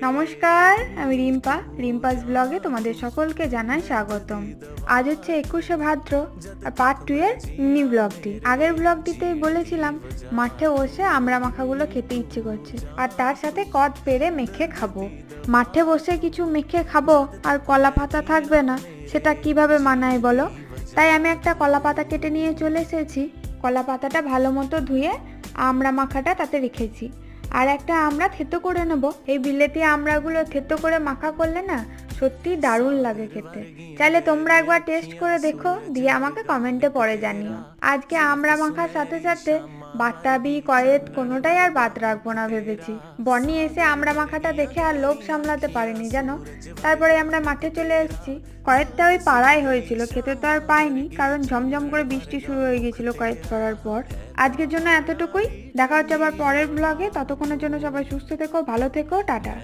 নমস্কার, আমি রিম্পাস ব্লগে তোমাদের সকলকে জানাই স্বাগতম। আজ হচ্ছে 21শে ভাদ্র আর পার্ট 2 এর মিনি ব্লগটি। আগের ব্লগটিতেই বলেছিলাম মাঠে বসে আমড়া মাখাগুলো খেতে ইচ্ছে করছে আর তার সাথে কদ পেরে মেখে খাবো। মাঠে বসে কিছু মেখে খাবো আর কলা পাতা থাকবে না, সেটা কিভাবে মানায় বলো? তাই আমি একটা কলা পাতা কেটে নিয়ে চলে এসেছি। কলা পাতাটা ভালো মতো ধুয়ে আমড়া মাখাটা তাতে রেখেছি। আর একটা আমরা থেতো করে নেব। এই বিলেতি আমড়াগুলো থেতো করে মাখা করলে না সত্যি দারুণ লাগে খেতে। চাইলে তোমরা একবার টেস্ট করে দেখো, দিয়ে আমাকে কমেন্টে পরে জানিও। আজকে আমড়া মাখার সাথে সাথে বাতাবি কয়েদ কোনোটাই আর বাদ রাখবো না ভেবেছি। বনি এসে আমড়া মাখাটা দেখে আর লোভ সামলাতে পারেনি জানো। তারপরে আমরা মাঠে চলে এসেছি। কয়েদটা ওই পাড়ায় হয়েছিল, খেতে তো আর পাইনি, কারণ ঝমঝম করে বৃষ্টি শুরু হয়ে গেছিল কয়েদ করার পর। আজকের জন্য এতটুকুই। দেখা হচ্ছে আবার পরের ব্লগে। ততক্ষণের জন্য সবাই সুস্থ থেকো, ভালো থেকো, টাটা।